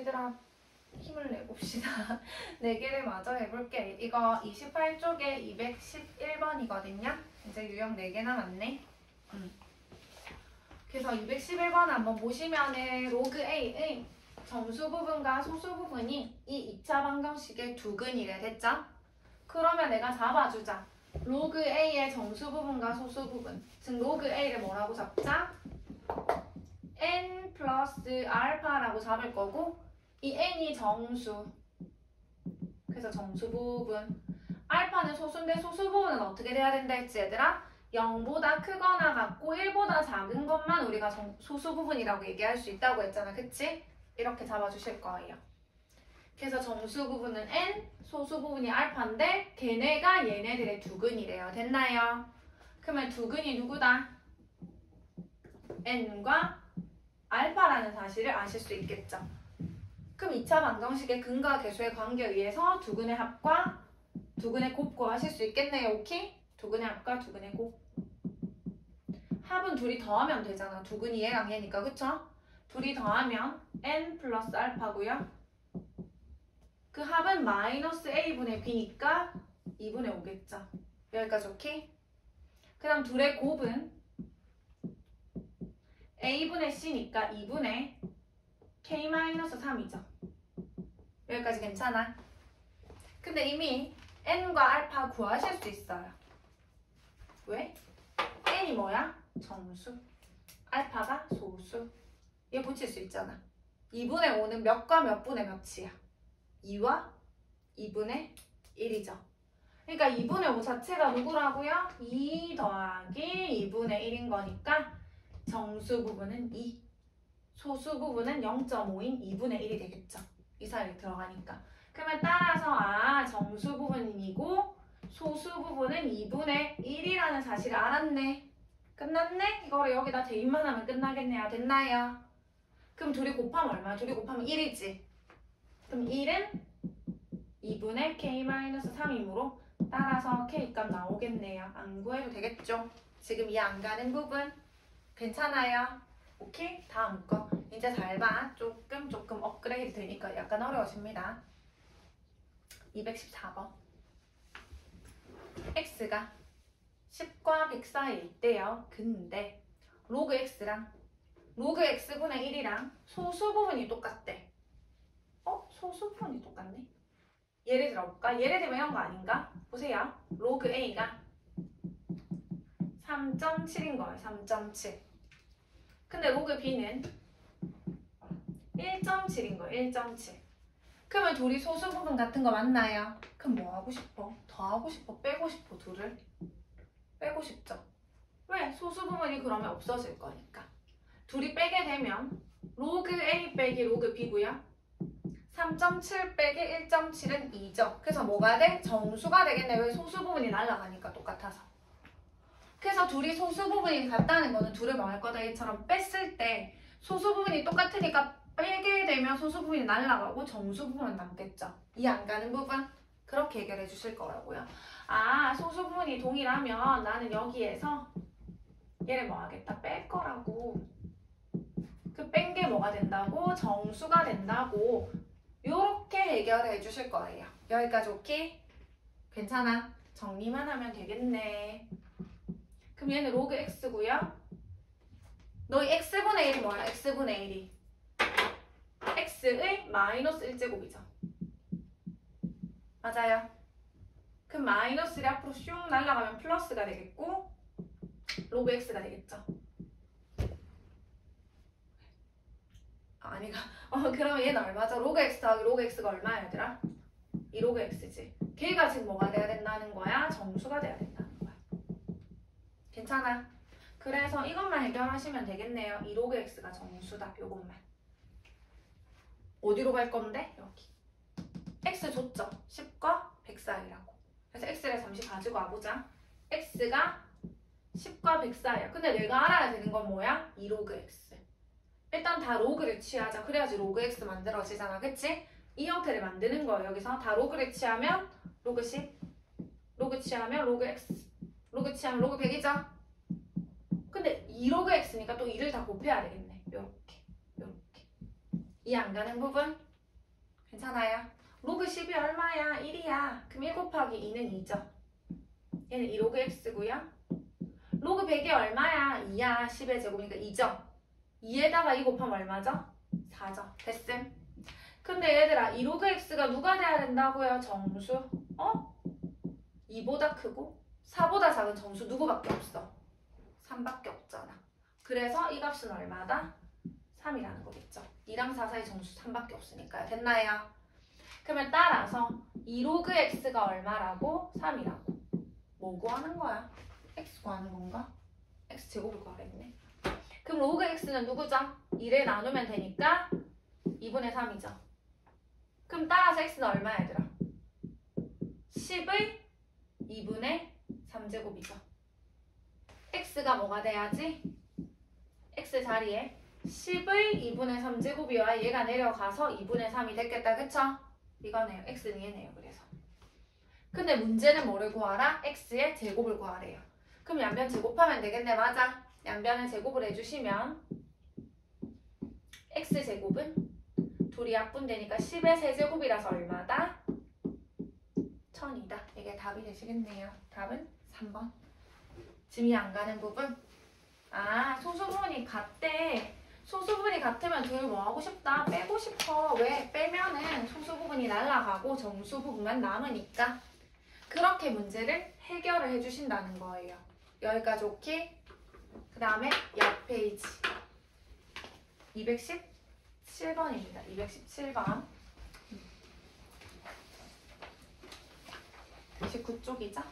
얘들아 힘을 내봅시다. 4개를 마저 해볼게. 이거 28쪽에 211번이거든요. 이제 유형 4개 남았네. 그래서 211번 한번 보시면은 로그 A의 정수 부분과 소수 부분이 이 2차 방정식의 두근이래. 됐죠? 그러면 내가 잡아주자. 로그 A의 정수 부분과 소수 부분. 즉 로그 A를 뭐라고 잡자? n 플러스 알파라고 잡을 거고 이 n이 정수. 그래서 정수 부분. 알파는 소수인데 소수 부분은 어떻게 돼야 된다 했지 얘들아? 0보다 크거나 같고 1보다 작은 것만 우리가 소수 부분이라고 얘기할 수 있다고 했잖아. 그치? 이렇게 잡아주실 거예요. 그래서 정수 부분은 n, 소수 부분이 알파인데 걔네가 얘네들의 두근이래요. 됐나요? 그러면 두근이 누구다? n과 알파라는 사실을 아실 수 있겠죠. 그럼 2차 방정식의 근과 계수의 관계에 의해서 두근의 합과 두근의 곱 구하실 수 있겠네요. 오케이? 두근의 합과 두근의 곱. 합은 둘이 더하면 되잖아. 두근이 얘랑 얘니까. 그쵸? 둘이 더하면 n 플러스 알파고요. 그 합은 마이너스 a분의 b니까 2분의 5겠죠. 여기까지 오케이? 그 다음 둘의 곱은 a분의 c니까 2분의 k-3이죠. 여기까지 괜찮아? 근데 이미 n과 알파 구하실 수 있어요. 왜? n이 뭐야? 정수. 알파가 소수. 얘 붙일 수 있잖아. 2분의 5는 몇과 몇 분의 몇이야? 2와 2분의 1이죠. 그러니까 2분의 5 자체가 누구라고요? 2 더하기 2분의 1인 거니까 정수 부분은 2, 소수 부분은 0.5인 2분의 1이 되겠죠. 이 사이에 들어가니까. 그러면 따라서 정수 부분이고 소수 부분은 2분의 1이라는 사실을 알았네. 끝났네? 이거를 여기다 대입만 하면 끝나겠네요. 됐나요? 그럼 둘이 곱하면 얼마야? 둘이 곱하면 1이지. 그럼 1은 2분의 k-3이므로 따라서 k값 나오겠네요. 안 구해도 되겠죠? 지금 이해 안 가는 부분 괜찮아요? 오케이? 다음 거 이제 잘 봐. 조금 업그레이드 되니까 약간 어려워집니다. 214번 x가 10과 100 사이에 있대요. 근데 로그 x랑 로그 x분의 1이랑 소수 부분이 똑같대. 소수 부분이 똑같네? 예를 들어볼까? 예를 들면 이런 거 아닌가? 보세요. 로그 a가 3.7인 거예요. 3.7. 근데 로그 b는 1.7인 거예요. 1.7. 그러면 둘이 소수 부분 같은 거 맞나요? 그럼 뭐 하고 싶어? 더하고 싶어? 빼고 싶어? 둘을? 빼고 싶죠? 왜? 소수 부분이 그러면 없어질 거니까. 둘이 빼게 되면 로그 a 빼기 로그 b고요. 3.7 빼기 1.7은 2죠. 그래서 뭐가 돼? 정수가 되겠네. 왜? 소수 부분이 날아가니까 똑같아서. 그래서 둘이 소수 부분이 같다는 거는 둘을 뭐 할 거다? 이처럼 뺐을 때 소수 부분이 똑같으니까 빼게 되면 소수 부분이 날아가고 정수 부분은 남겠죠. 이해 안 가는 부분? 그렇게 해결해 주실 거라고요. 소수 부분이 동일하면 나는 여기에서 얘를 뭐 하겠다? 뺄 거라고. 그 뺀 게 뭐가 된다고? 정수가 된다고. 요렇게 해결해 주실 거예요. 여기까지 오케이? 괜찮아? 정리만 하면 되겠네. 그럼 얘는 로그 x고요. 너희 x분의 1이 뭐야? x분의 1이 x의 마이너스 1제곱이죠. 맞아요. 그럼 마이너스 1이 앞으로 슝 날아가면 플러스가 되겠고 로그 x가 되겠죠. 아니가. 그러면 얘는 얼마죠? 로그 x 더하기 로그 x가 얼마야 얘들아? 이 로그 x지. 걔가 지금 뭐가 돼야 된다는 거야? 정수가 돼야 된다는 거야. 괜찮아? 그래서 이것만 해결하시면 되겠네요. 이 로그 x가 정수다. 요것만. 어디로 갈 건데? 여기. x 줬죠? 10과 100 사이라고. 그래서 x를 잠시 가지고 와보자. x가 10과 100 사이야. 근데 내가 알아야 되는 건 뭐야? 이 로그 x. 일단 다 로그를 취하자. 그래야지 로그 x 만들어지잖아. 그치? 이 형태를 만드는 거예요. 여기서 다 로그를 취하면 로그 10, 로그 취하면 로그 x, 로그 취하면 로그 100이죠? 근데 2로그 x니까 또 2를 다 곱해야 되겠네. 요렇게. 이해 안 가는 부분? 괜찮아요? 로그 10이 얼마야? 1이야. 그럼 1 곱하기 2는 2죠. 얘는 2 로그 x고요. 로그 100이 얼마야? 2야. 10의 제곱이니까 2죠. 2에다가 2 곱하면 얼마죠? 4죠. 됐음. 근데 얘들아 2 로그 x가 누가 돼야 된다고요? 정수. 2보다 크고 4보다 작은 정수 누구밖에 없어? 3밖에 없잖아. 그래서 이 값은 얼마다? 3이라는 거겠죠. 2랑 4 사이 정수 3밖에 없으니까요. 됐나요? 그러면 따라서 2 로그 x가 얼마라고? 3이라고. 뭐 구하는 거야? x 구하는 건가? x 제곱을 구하랬네. 그럼 로그 x는 누구죠? 2를 나누면 되니까 2분의 3이죠. 그럼 따라서 x는 얼마야 얘들아? 10의 2분의 3제곱이죠. x가 뭐가 돼야지? x 자리에 10의 2분의 3제곱이와 얘가 내려가서 2분의 3이 됐겠다. 그쵸? 이거네요. x는 얘네요. 그래서. 근데 문제는 뭐를 구하라? x의 제곱을 구하래요. 그럼 양변 제곱하면 되겠네. 맞아. 양변을 제곱을 해주시면 x제곱은 둘이 약분되니까 10의 세제곱이라서 얼마다? 1000이다. 이게 답이 되시겠네요. 답은 3번. 짐이 안 가는 부분? 소수부분이 같대. 소수부분이 같으면 둘 뭐 하고 싶다? 빼고 싶어. 왜? 빼면은 소수부분이 날아가고 정수부분만 남으니까. 그렇게 문제를 해결을 해주신다는 거예요. 여기까지 오케이? 그 다음에 옆 페이지 217번입니다. 217번 29쪽이죠?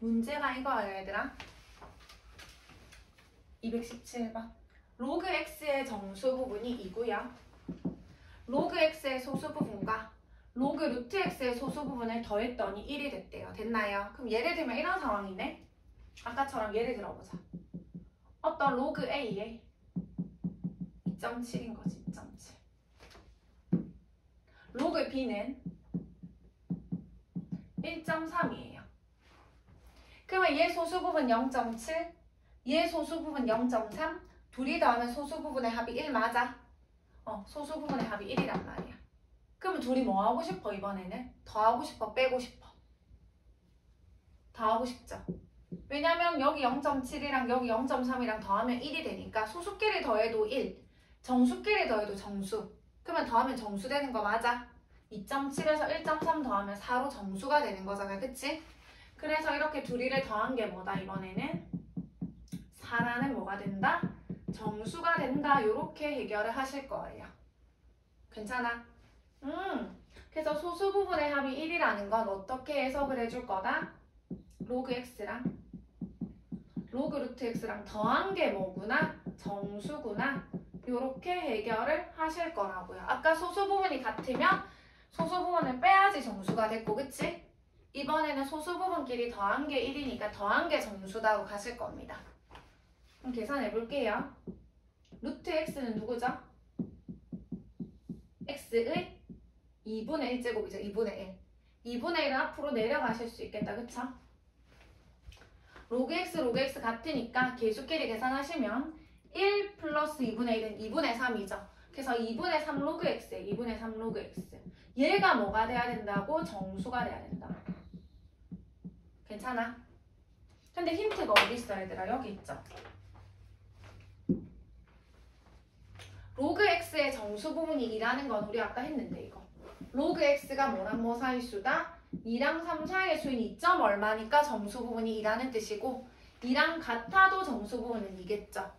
문제가 이거예요, 얘들아. 217번. 로그 x의 정수 부분이 2고요. 로그 x의 소수 부분과 로그 루트 x의 소수 부분을 더했더니 1이 됐대요. 됐나요? 그럼 예를 들면 이런 상황이네. 아까처럼 예를 들어보자. 어떤 로그 a에 2.7인 거지. 2.7. 로그 b는 1.3이에요. 그러면 얘 소수 부분 0.7, 얘 소수 부분 0.3, 둘이 더하면 소수 부분의 합이 1 맞아? 소수 부분의 합이 1이란 말이야. 그러면 둘이 뭐 하고 싶어 이번에는? 더하고 싶어, 빼고 싶어? 더하고 싶죠. 왜냐면 여기 0.7이랑 여기 0.3이랑 더하면 1이 되니까 소수끼리 더해도 1, 정수끼리 더해도 정수. 그러면 더하면 정수 되는 거 맞아? 2.7에서 1.3 더하면 4로 정수가 되는 거잖아. 그치? 그래서 이렇게 둘이를 더한 게 뭐다 이번에는? 4라는 뭐가 된다? 정수가 된다. 이렇게 해결을 하실 거예요. 괜찮아? 그래서 소수 부분의 합이 1이라는 건 어떻게 해석을 해줄 거다? 로그 x랑 로그 루트 x랑 더한 게 뭐구나? 정수구나. 이렇게 해결을 하실 거라고요. 아까 소수 부분이 같으면 소수 부분을 빼야지 정수가 됐고, 그치? 이번에는 소수 부분끼리 더한 게 1이니까 더한 게 정수다고 가실 겁니다. 그럼 계산해 볼게요. 루트 x는 누구죠? x의 2분의 1제곱이죠. 2분의 1. 2분의 1은 앞으로 내려가실 수 있겠다. 그쵸? 로그 x 같으니까 계수끼리 계산하시면 1 플러스 2분의 1은 2분의 3이죠. 그래서 2분의 3 로그 x에 2분의 3 로그 x. 얘가 뭐가 돼야 된다고? 정수가 돼야 된다. 괜찮아? 근데 힌트가 어디 있어 얘들아? 여기 있죠. 로그 x의 정수 부분이 2라는 건 우리 아까 했는데 이거. 로그 x가 뭐랑 뭐 사이 수다? 2랑 3 사이의 수인 2점 얼마니까 정수 부분이 2라는 뜻이고 2랑 같아도 정수 부분은 2겠죠.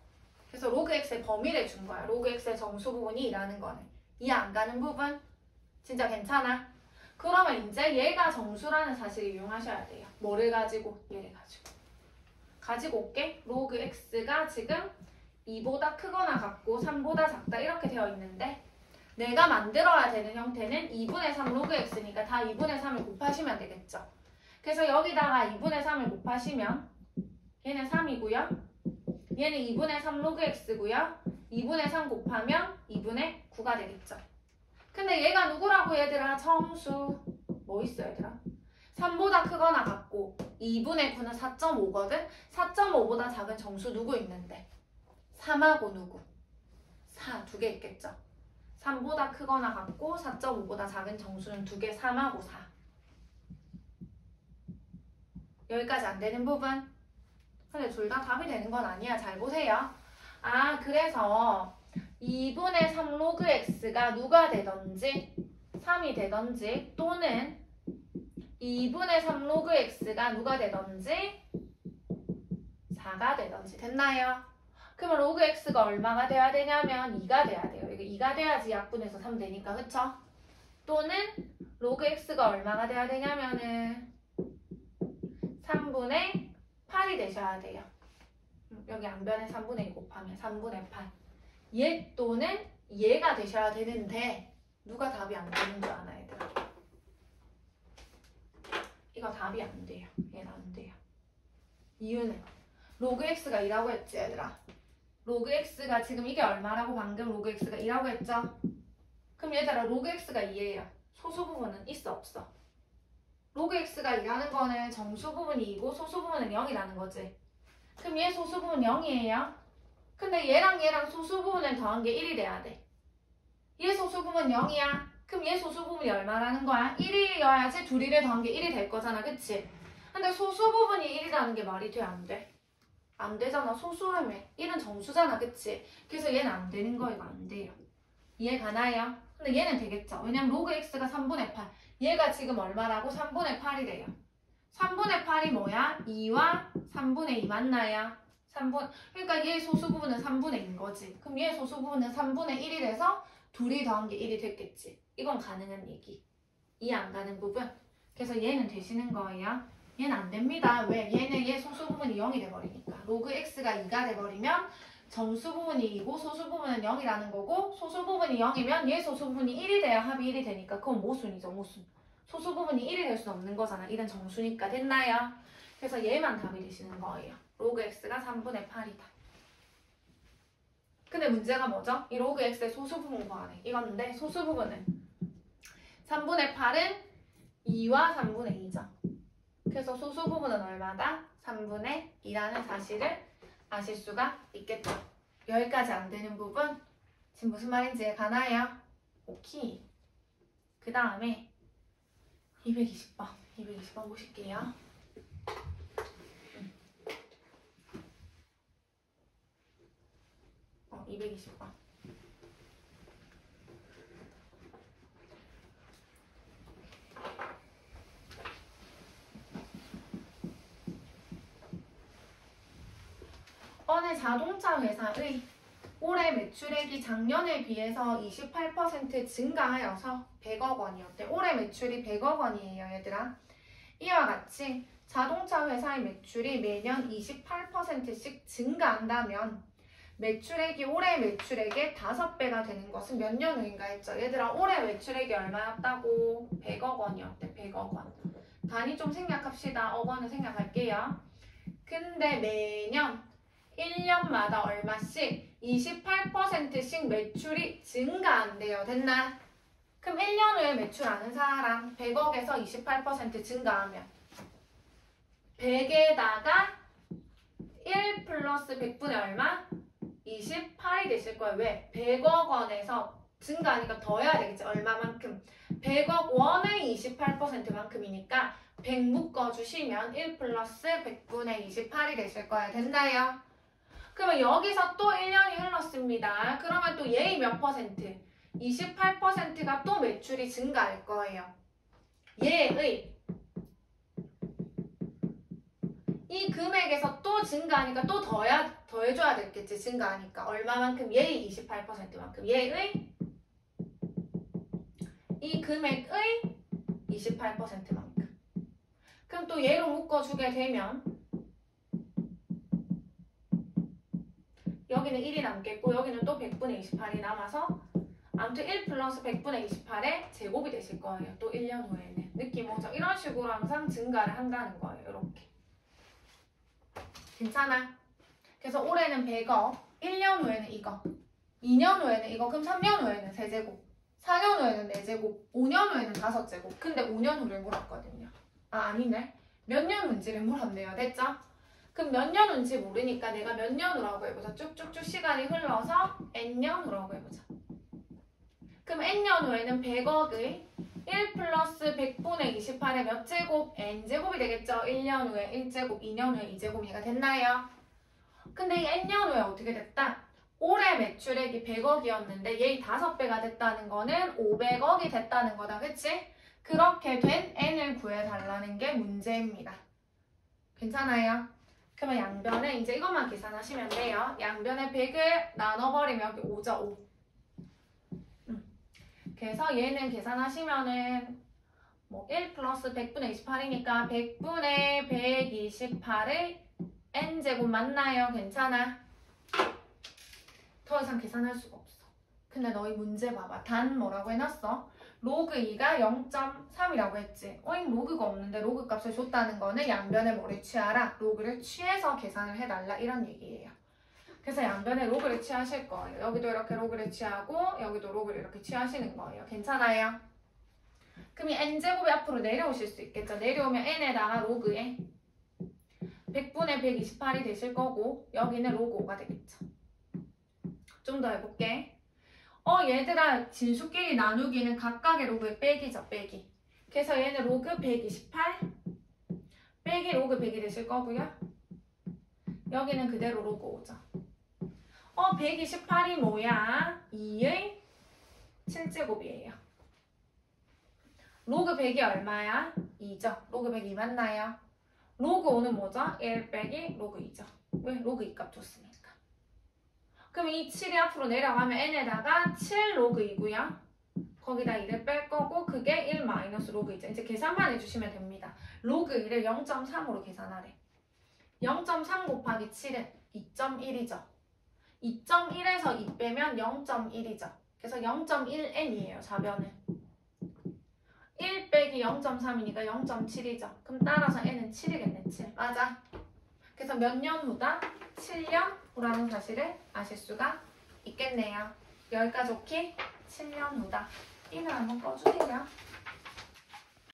그래서 로그 x의 범위를 준 거야. 로그 x의 정수 부분이 2라는 거는. 이해 안 가는 부분? 진짜 괜찮아? 그러면 이제 얘가 정수라는 사실을 이용하셔야 돼요. 뭐를 가지고? 얘를 가지고. 가지고 올게. 로그 x가 지금 2보다 크거나 같고 3보다 작다 이렇게 되어 있는데 내가 만들어야 되는 형태는 2분의 3 로그 x니까 다 2분의 3을 곱하시면 되겠죠. 그래서 여기다가 2분의 3을 곱하시면 얘는 3이고요. 얘는 2분의 3 로그 x고요. 2분의 3 곱하면 2분의 9가 되겠죠. 근데 얘가 누구라고 얘들아? 정수. 뭐 있어 얘들아? 3보다 크거나 같고 2분의 9는 4.5거든? 4.5보다 작은 정수 누구 있는데? 3하고 누구? 4, 두 개 있겠죠? 3보다 크거나 같고 4.5보다 작은 정수는 두 개, 3하고 4. 여기까지 안 되는 부분? 근데 둘 다 답이 되는 건 아니야. 잘 보세요. 아, 그래서 2분의 3 로그 x가 누가 되던지 3이 되던지 또는 2분의 3 로그 x가 누가 되던지 4가 되던지 됐나요? 그러면 로그 x가 얼마가 돼야 되냐면 2가 돼야 돼요. 이게 2가 돼야지 약분해서 3 되니까 그쵸? 또는 로그 x가 얼마가 돼야 되냐면은 3분의 8이 되셔야 돼요. 여기 양변에 3분의 2 곱하면 3분의 8. 얘 또는 얘가 되셔야 되는데 누가 답이 안 되는 줄 아나 얘들아? 이거 답이 안 돼요. 얘는 안 돼요. 이유는 로그 x가 2라고 했지 얘들아. 로그 x가 지금 이게 얼마라고 방금 로그 x가 2라고 했죠? 그럼 얘들아 로그 x가 2예요. 소수 부분은 있어 없어? 로그 x가 2라는 거는 정수 부분이 2고 소수 부분은 0이라는 거지. 그럼 얘 소수 부분 0이에요. 근데 얘랑 얘랑 소수 부분을 더한 게 1이 돼야 돼. 얘 소수 부분 0이야. 그럼 얘 소수 부분이 얼마라는 거야? 1이어야지 둘이를 더한 게 1이 될 거잖아. 그치? 근데 소수 부분이 1이라는 게 말이 돼? 안 돼? 안 되잖아. 소수라며. 1은 정수잖아. 그치? 그래서 얘는 안 되는 거 이거 안 돼요. 이해 가나요? 근데 얘는 되겠죠. 왜냐면 로그 x가 3분의 8. 얘가 지금 얼마라고? 3분의 8이래요. 3분의 8이 뭐야? 2와 3분의 2 맞나요? 3분. 그러니까 얘 소수 부분은 3분의 2인 거지. 그럼 얘 소수 부분은 3분의 1이 돼서 둘이 더한 게 1이 됐겠지. 이건 가능한 얘기. 이해 안 가는 부분. 그래서 얘는 되시는 거예요. 얘는 안 됩니다. 왜? 얘는 얘 소수 부분이 0이 돼버리니까. 로그 x가 2가 돼버리면 정수 부분이 2고 소수 부분은 0이라는 거고 소수 부분이 0이면 얘 소수 부분이 1이 돼야 합이 1이 되니까 그건 모순이죠. 모순. 소수 부분이 1이 될 수는 없는 거잖아. 1은 정수니까. 됐나요? 그래서 얘만 답이 되시는 거예요. 로그 x가 3분의 8이다. 근데 문제가 뭐죠? 이 로그 x의 소수 부분 구하래. 이건데 소수 부분은 3분의 8은 2와 3분의 2죠. 그래서 소수 부분은 얼마다? 3분의 2라는 사실을 아실 수가 있겠죠. 여기까지 안 되는 부분 지금 무슨 말인지 가나요? 오케이. 그 다음에 220번 보실게요. 220번. 어느 자동차 회사의 올해 매출액이 작년에 비해서 28% 증가하여서 100억 원이었대. 올해 매출이 100억 원이에요, 얘들아. 이와 같이 자동차 회사의 매출이 매년 28%씩 증가한다면 매출액이 올해 매출액의 5배가 되는 것은 몇 년 후인가 했죠. 얘들아, 올해 매출액이 얼마였다고? 100억 원이었대. 100억 원. 단위 좀 생략합시다. 억 원을 생략할게요. 근데 매년 1년마다 얼마씩 28%씩 매출이 증가한대요. 됐나? 그럼 1년 후에 매출 아는 사람 100억에서 28% 증가하면 100에다가 1 플러스 100분의 얼마? 28이 되실 거예요. 왜? 100억 원에서 증가하니까 더 해야 되겠지. 얼마만큼? 100억 원의 28%만큼이니까 100 묶어주시면 1 플러스 100분의 28이 되실 거예요. 됐나요? 그러면 여기서 또 1년이 흘렀습니다. 그러면 또 얘의 몇 퍼센트? 28%가 또 매출이 증가할 거예요. 얘의 이 금액에서 또 증가하니까 또 더해줘야 되겠지. 증가하니까 얼마만큼? 얘의 28%만큼 얘의 이 금액의 28%만큼. 그럼 또 얘로 묶어주게 되면 여기는 1이 남겠고 여기는 또 100분의 28이 남아서 안 아무튼 1 플러스 100분의 28의 제곱이 되실 거예요. 또 1년 후에는. 느낌 오죠? 이런 식으로 항상 증가를 한다는 거예요. 이렇게. 괜찮아? 그래서 올해는 100억, 1년 후에는 이거, 2년 후에는 이거, 그럼 3년 후에는 3제곱, 4년 후에는 4제곱, 5년 후에는 5제곱. 근데 5년 후를 물었거든요. 아, 아니네. 몇 년 후인지를 물었네요. 됐죠? 그럼 몇 년 후인지 모르니까 내가 몇 년 후라고 해보자. 쭉쭉쭉 시간이 흘러서 n년 후라고 해보자. 그럼 n년 후에는 100억의 1 플러스 100분의 28의 몇 제곱? n제곱이 되겠죠? 1년 후에 1제곱, 2년 후에 2제곱이니까 됐나요? 근데 이 n년 후에 어떻게 됐다? 올해 매출액이 100억이었는데 얘의 5배가 됐다는 거는 500억이 됐다는 거다. 그치? 그렇게 된 n을 구해달라는 게 문제입니다. 괜찮아요? 그러면 양변에 이제 이것만 계산하시면 돼요. 양변에 100을 나눠버리면 여기 5죠, 5. 그래서 얘는 계산하시면은 뭐 1 플러스 100분의 28이니까 100분의 128의 n제곱 맞나요? 괜찮아? 더 이상 계산할 수가 없어. 근데 너희 문제 봐봐. 단 뭐라고 해놨어? 로그 2가 0.3이라고 했지. 로그가 없는데 로그 값을 줬다는 거는 양변에 뭐를 취하라? 로그를 취해서 계산을 해달라 이런 얘기예요. 그래서 양변에 로그를 취하실 거예요. 여기도 이렇게 로그를 취하고 여기도 로그를 이렇게 취하시는 거예요. 괜찮아요? 그럼 이 n제곱이 앞으로 내려오실 수 있겠죠. 내려오면 n에다가 로그에 100분의 128이 되실 거고 여기는 로그 5가 되겠죠. 좀 더 해볼게. 얘들아 진수끼리 나누기는 각각의 로그의 빼기죠. 빼기. 그래서 얘는 로그 128 빼기 로그 100이 되실 거고요. 여기는 그대로 로그 5죠. 128이 뭐야? 2의 7제곱이에요. 로그 100이 얼마야? 2죠. 로그 100이 맞나요? 로그 5는 뭐죠? 1 빼기 로그 2죠. 왜? 로그 2 값 줬으니까. 그럼 이 7이 앞으로 내려가면 n에다가 7 로그 2고요. 거기다 2를 뺄 거고 그게 1 마이너스 로그 2죠. 이제 계산만 해주시면 됩니다. 로그 2를 0.3으로 계산하래. 0.3 곱하기 7은 2.1이죠. 2.1에서 2 빼면 0.1이죠. 그래서 0.1n이에요. 좌변은. 1 빼기 0.3이니까 0.7이죠. 그럼 따라서 n은 7이겠네. 7. 맞아. 그래서 몇 년 후다? 7년 후라는 사실을 아실 수가 있겠네요. 여기까지 오케이? 7년 후다. 이면 한번 꺼주세요.